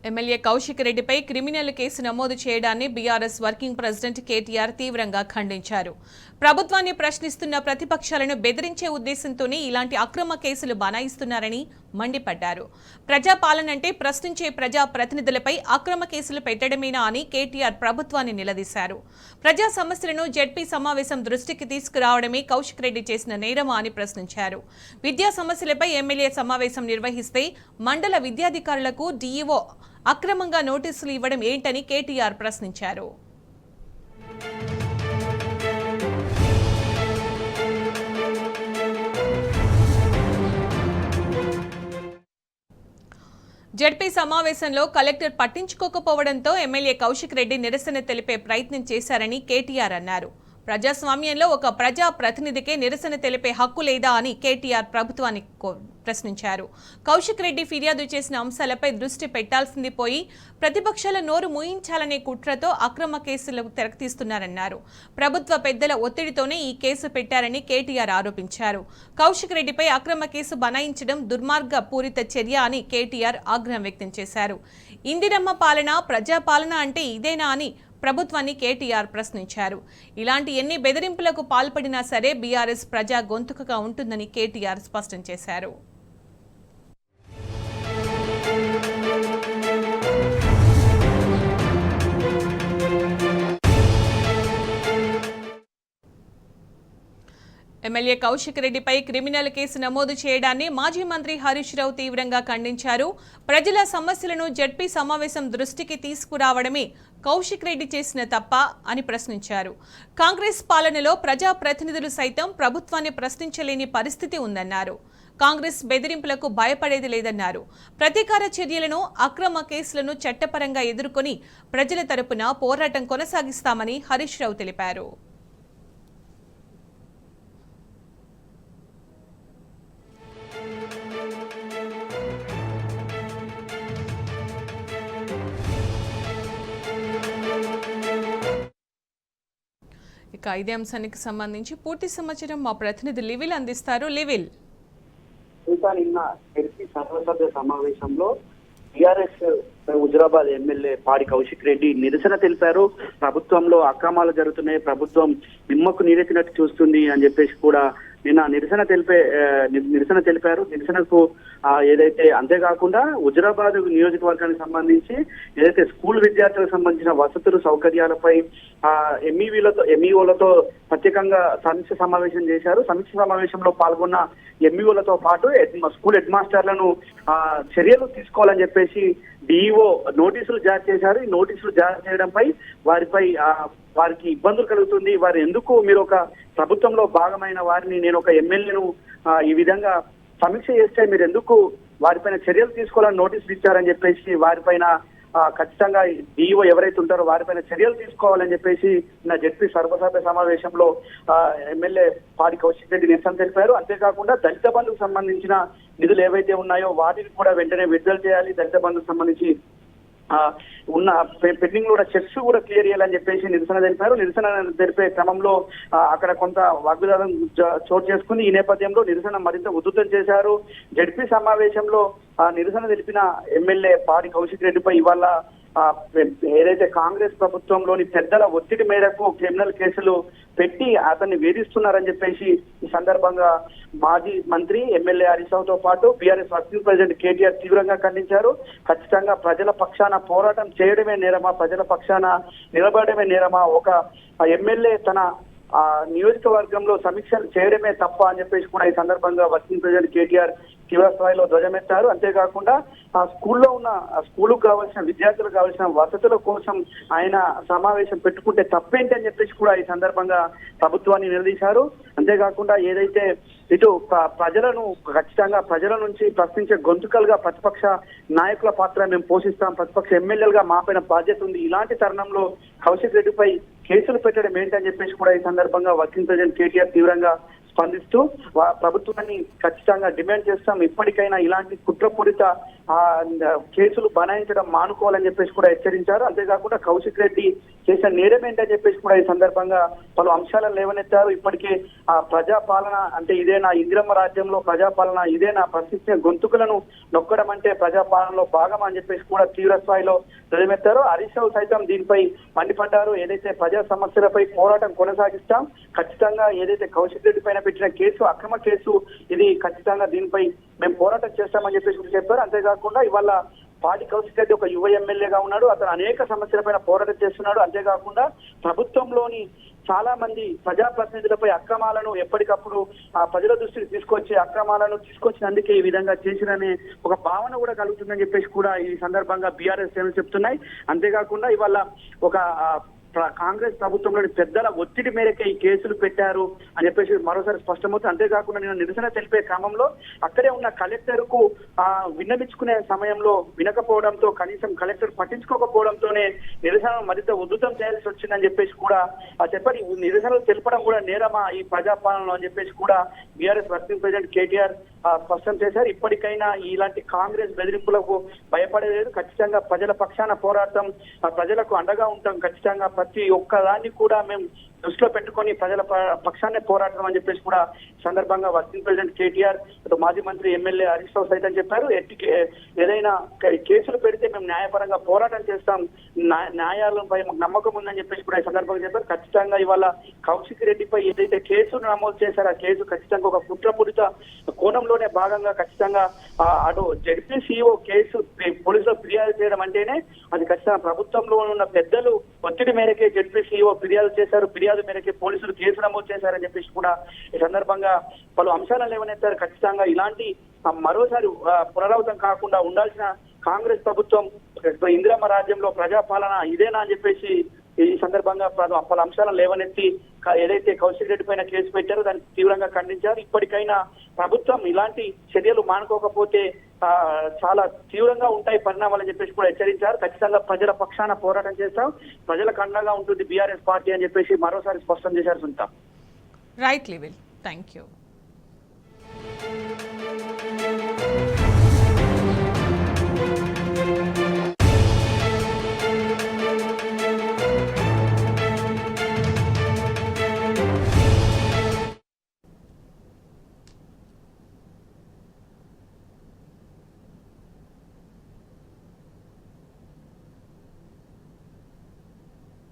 MLA Kaushik రెడ్డిపై criminal case నమోదు చేయడాన్ని బీఆర్ఎస్ వర్కింగ్ ప్రెసిడెంట్ కేటీఆర్ తీవ్రంగా ఖండించారు. ప్రభుత్వాన్ని ప్రశ్నిస్తున్న ప్రతిపక్షాలను బెదిరించే ఉద్దేశంతోనే ఇలాంటి అక్రమ కేసులు బనాయిస్తున్నారని మండిపడ్డారు. ప్రజాపాలన అంటే ప్రశ్నించే ప్రజా ప్రతినిధులపై అక్రమ కేసులు పెట్టడమేనా అని కేటీఆర్ ప్రభుత్వాన్ని నిలదీశారు. ప్రజా సమస్యలను జెడ్పీ సమావేశం దృష్టికి తీసుకురావడమే కౌశిక్ రెడ్డి చేసిన నేరమా అని ప్రశ్నించారు. విద్యా సమస్యలపై ఎమ్మెల్యే సమావేశం నిర్వహిస్తే మండల విద్యాధికారులకు డీఈఓ అక్రమంగా నోటీసులు ఇవ్వడం ఏంటని కేటీఆర్ ప్రశ్నించారు. జెడ్పీ సమావేశంలో కలెక్టర్ పట్టించుకోకపోవడంతో ఎమ్మెల్యే కౌశిక్ రెడ్డి నిరసన తెలిపే ప్రయత్నం చేశారని కేటీఆర్ అన్నారు. ప్రజాస్వామ్యంలో ఒక ప్రజా ప్రతినిధికే నిరసన తెలిపే హక్కు లేదా అని కేటీఆర్ ప్రభుత్వాన్ని ప్రశ్నించారు. కౌశిక్ రెడ్డి ఫిర్యాదు చేసిన అంశాలపై దృష్టి పెట్టాల్సింది పోయి ప్రతిపక్షాల నోరు మూయించాలనే కుట్రతో అక్రమ కేసులకు తెరతీస్తున్నారన్నారు. ప్రభుత్వ పెద్దల ఒత్తిడితోనే ఈ కేసు పెట్టారని కేటీఆర్ ఆరోపించారు. కౌశిక్ రెడ్డిపై అక్రమ కేసు బనాయించడం దుర్మార్గ పూరిత చర్య అని కేటీఆర్ ఆగ్రహం వ్యక్తం చేశారు. ఇందిరమ్మ పాలన ప్రజాపాలన అంటే ఇదేనా అని ప్రభుత్వాన్ని కేటీఆర్ ప్రశ్నించారు. ఇలాంటి ఎన్ని బెదిరింపులకు పాల్పడినా సరే బీఆర్ఎస్ ప్రజా గొంతుకగా ఉంటుందని కేటీఆర్ స్పష్టం చేశారు. ఎమ్మెల్యే కౌశిక్ రెడ్డిపై క్రిమినల్ కేసు నమోదు చేయడాన్ని మాజీ మంత్రి హరీష్ రావు తీవ్రంగా ఖండించారు. ప్రజల సమస్యలను జెడ్పీ సమావేశం దృష్టికి తీసుకురావడమే కౌశిక్ రెడ్డి చేసిన తప్ప అని ప్రశ్నించారు. కాంగ్రెస్ పాలనలో ప్రజా ప్రతినిధులు సైతం ప్రభుత్వాన్ని ప్రశ్నించలేని పరిస్థితి ఉందన్నారు. కాంగ్రెస్ బెదిరింపులకు భయపడేది లేదన్నారు. ప్రతీకార చర్యలను అక్రమ కేసులను చట్టపరంగా ఎదుర్కొని ప్రజల తరపున పోరాటం కొనసాగిస్తామని హరీష్ రావు తెలిపారు. ఇక ఇదే అంశానికి సంబంధించి పూర్తి సమాచారం మా ప్రతినిధి లివిల్ అందిస్తారు. లివిల్, నిన్న సర్వసభ్య సమావేశంలో టిఆర్ఎస్ హుజరాబాద్ ఎమ్మెల్యే పాడి కౌశిక్ రెడ్డి నిరసన తెలిపారు. ప్రభుత్వంలో అక్రమాలు జరుగుతున్నాయి, ప్రభుత్వం నిమ్మకు నీరెత్తినట్టు చూస్తుంది అని చెప్పేసి కూడా నిన్న నిరసన తెలిపారు. నిరసనకు ఏదైతే అంతేకాకుండా హుజరాబాద్ నియోజకవర్గానికి సంబంధించి ఏదైతే స్కూల్ విద్యార్థులకు సంబంధించిన వసతులు సౌకర్యాలపై ఎంఈఓలతో ప్రత్యేకంగా సమీక్ష సమావేశం చేశారు. సమీక్ష సమావేశంలో పాల్గొన్న ఎంఈఓలతో పాటు స్కూల్ హెడ్ మాస్టర్లను చర్యలు తీసుకోవాలని చెప్పేసి డిఈఓ నోటీసులు జారీ చేశారు. ఈ నోటీసులు జారీ చేయడంపై వారికి ఇబ్బందులు కలుగుతుంది, వారు ఎందుకు మీరు ఒక ప్రభుత్వంలో భాగమైన వారిని, నేను ఒక ఎమ్మెల్యేను ఈ విధంగా సమీక్ష చేస్తే మీరు ఎందుకు వారిపైన చర్యలు తీసుకోవాలని నోటీసులు ఇచ్చారని చెప్పేసి వారిపైన ఖచ్చితంగా డిఈఓ ఎవరైతే ఉంటారో వారిపైన చర్యలు తీసుకోవాలని చెప్పేసి నా జెడ్పీ సర్వసభ్య సమావేశంలో ఎమ్మెల్యే పాడి కౌశిక్ రెడ్డి నిరసన తెలిపారు. అంతేకాకుండా దళిత బంధుకు సంబంధించిన నిధులు ఏవైతే ఉన్నాయో వాటిని కూడా వెంటనే విడుదల చేయాలి, దళిత బంధుకు సంబంధించి ఉన్న పెండింగ్ కూడా చెక్స్ కూడా క్లియర్ చేయాలని చెప్పేసి నిరసన తెలిపారు. నిరసన తెలిపే క్రమంలో అక్కడ కొంత వాగ్వివాదం చోటు చేసుకుని ఈ నేపథ్యంలో నిరసన మరింత ఉధృతం చేశారు. జెడ్పీ సమావేశంలో నిరసన తెలిపిన ఎమ్మెల్యే పాడి కౌశిక్ రెడ్డిపై ఇవాళ ఏదైతే కాంగ్రెస్ ప్రభుత్వంలోని పెద్దల ఒత్తిడి మేరకు క్రిమినల్ కేసులు పెట్టి అతన్ని వేధిస్తున్నారని చెప్పేసి ఈ సందర్భంగా మాజీ మంత్రి ఎమ్మెల్యే హరీష్ రావుతో పాటు బీఆర్ఎస్ వర్కింగ్ ప్రెసిడెంట్ కేటీఆర్ తీవ్రంగా ఖండించారు. ఖచ్చితంగా ప్రజల పక్షాన పోరాటం చేయడమే నేరమా, ప్రజల పక్షాన నిలబడమే నేరమా, ఒక ఎమ్మెల్యే తన నియోజకవర్గంలో సమీక్షలు చేయడమే తప్ప అని చెప్పేసి కూడా ఈ సందర్భంగా వర్కింగ్ ప్రెసిడెంట్ కేటీఆర్ తీవ్ర స్థాయిలో ధ్వజమెత్తారు. అంతేకాకుండా ఆ స్కూల్లో ఉన్న స్కూలుకు కావాల్సిన విద్యార్థులకు కావాల్సిన వసతుల కోసం ఆయన సమావేశం పెట్టుకుంటే తప్పేంటి అని చెప్పేసి కూడా ఈ సందర్భంగా ప్రభుత్వాన్ని నిలదీశారు. అంతేకాకుండా ఏదైతే ఇటు ప్రజలను ఖచ్చితంగా ప్రజల నుంచి ప్రశ్నించే గొంతుకలుగా ప్రతిపక్ష నాయకుల పాత్ర మేము పోషిస్తాం, ప్రతిపక్ష ఎమ్మెల్యేలుగా మాపైన బాధ్యత ఉంది, ఇలాంటి తరుణంలో కౌశిక్ రెడ్డిపై కేసులు పెట్టడం ఏంటని చెప్పేసి కూడా ఈ సందర్భంగా వర్కింగ్ ప్రెసిడెంట్ కేటీఆర్ తీవ్రంగా స్పందిస్తూ ప్రభుత్వాన్ని ఖచ్చితంగా డిమాండ్ చేస్తాం, ఇప్పటికైనా ఇలాంటి కుట్రపూరిత కేసులు బనాయించడం మానుకోవాలని చెప్పేసి కూడా హెచ్చరించారు. అంతేకాకుండా కౌశిక్ రెడ్డి చేసిన నేరం ఏంటని చెప్పేసి కూడా ఈ సందర్భంగా పలు అంశాలను లేవనెత్తారు. ఇప్పటికే ఆ ప్రజాపాలన అంటే ఇదేనా, ఇందిరమ్మ రాజ్యంలో ప్రజాపాలన ఇదేనా, ప్రశ్నించే గొంతుకులను నొక్కడం అంటే ప్రజాపాలనలో భాగం అని చెప్పేసి కూడా తీవ్ర స్థాయిలో ధ్వజమెత్తారు. హరీష్ రావు సైతం దీనిపై మండిపడ్డారు. ఏదైతే ప్రజా సమస్యలపై పోరాటం కొనసాగిస్తాం, ఖచ్చితంగా ఏదైతే కౌశిక్ రెడ్డి పైన పెట్టిన కేసు అక్రమ కేసు, ఇది ఖచ్చితంగా దీనిపై మేము పోరాటం చేస్తామని చెప్పేసి చెప్పారు. అంతేకాకుండా ఇవాళ పాటి కౌశిక్ రెడ్డి ఒక యువ ఎమ్మెల్యేగా ఉన్నాడు, అతను అనేక సమస్యలపైన పోరాటం చేస్తున్నాడు. అంతేకాకుండా ప్రభుత్వంలోని చాలా మంది ప్రజాప్రతినిధులపై అక్రమాలను ఎప్పటికప్పుడు ప్రజల దృష్టికి అక్రమాలను తీసుకొచ్చినందుకే ఈ విధంగా చేసిరనే ఒక భావన కూడా కలుగుతుందని చెప్పేసి కూడా ఈ సందర్భంగా బీఆర్ఎస్ శ్రేణులు చెప్తున్నాయి. అంతేకాకుండా ఇవాళ ఒక కాంగ్రెస్ ప్రభుత్వంలోని పెద్దల ఒత్తిడి మేరకే ఈ కేసులు పెట్టారు అని చెప్పేసి మరోసారి స్పష్టమవుతుంది. అంతేకాకుండా నేను నిరసన తెలిపే క్రమంలో అక్కడే ఉన్న కలెక్టర్ కు విన్నవించుకునే సమయంలో వినకపోవడంతో, కనీసం కలెక్టర్ పట్టించుకోకపోవడంతోనే నిరసనను మరింత ఉధృతం చేయాల్సి వచ్చిందని చెప్పేసి కూడా చెప్పారు. నిరసనలు తెలపడం కూడా నేరమా ఈ ప్రజాపాలనలో అని చెప్పేసి కూడా బీఆర్ఎస్ వర్కింగ్ ప్రెసిడెంట్ కేటీఆర్ స్పష్టం చేశారు. ఇప్పటికైనా ఇలాంటి కాంగ్రెస్ బెదిరింపులకు భయపడలేదు, ఖచ్చితంగా ప్రజల పక్షాన పోరాటం, ప్రజలకు అండగా ఉంటాం, ఖచ్చితంగా ప్రతి ఒక్కదాన్ని కూడా మేము దృష్టిలో పెట్టుకొని ప్రజల పక్షాన్ని పోరాటం అని చెప్పేసి కూడా సందర్భంగా వర్కింగ్ ప్రెసిడెంట్ కేటీఆర్, మాజీ మంత్రి ఎమ్మెల్యే హరీష్ రావు సైతం చెప్పారు. ఏదైనా కేసులు పెడితే మేము న్యాయపరంగా పోరాటం చేస్తాం, న్యాయాలపై మాకు నమ్మకం ఉందని చెప్పేసి కూడా ఈ సందర్భంగా చెప్పారు. ఖచ్చితంగా ఇవాళ కౌశిక్ రెడ్డిపై ఏదైతే కేసును నమోదు చేశారో ఆ కేసు ఖచ్చితంగా ఒక కుట్రపూరిత కోణంలోనే భాగంగా ఖచ్చితంగా అటు జడ్పీసీఓ కేసు పోలీసులు ఫిర్యాదు చేయడం అంటేనే అది ఖచ్చితంగా ప్రభుత్వంలో ఉన్న పెద్దలు ఒత్తిడి మేరకే జడ్పీసీఓ ఫిర్యాదు చేశారు, ఫిర్యాదు మేరకే పోలీసులు కేసు నమోదు చేశారని చెప్పేసి కూడా ఈ సందర్భంగా పలు అంశాలను లేవనెత్తారు. ఖచ్చితంగా ఇలాంటి మరోసారి పునరావృతం కాకుండా ఉండాల్సిన కాంగ్రెస్ ప్రభుత్వం ఇందిరమ్మ రాజ్యంలో ప్రజాపాలన ఇదేనా అని చెప్పేసి ఈ సందర్భంగా పలు అంశాలను లేవనెత్తి ఏదైతే కౌశిక్ రెడ్డి పైన కేసు పెట్టారో దాన్ని తీవ్రంగా ఖండించారు. ఇప్పటికైనా ప్రభుత్వం ఇలాంటి చర్యలు మానుకోకపోతే చాలా తీవ్రంగా ఉంటాయి పరిణామాలని చెప్పేసి కూడా హెచ్చరించారు. ఖచ్చితంగా ప్రజల పక్షాన పోరాటం చేస్తాం, ప్రజలకు అండగా ఉంటుంది బీఆర్ఎస్ పార్టీ అని చెప్పేసి మరోసారి స్పష్టం చేశారు. సునీత. రైట్ లివిల్, థ్యాంక్ యూ.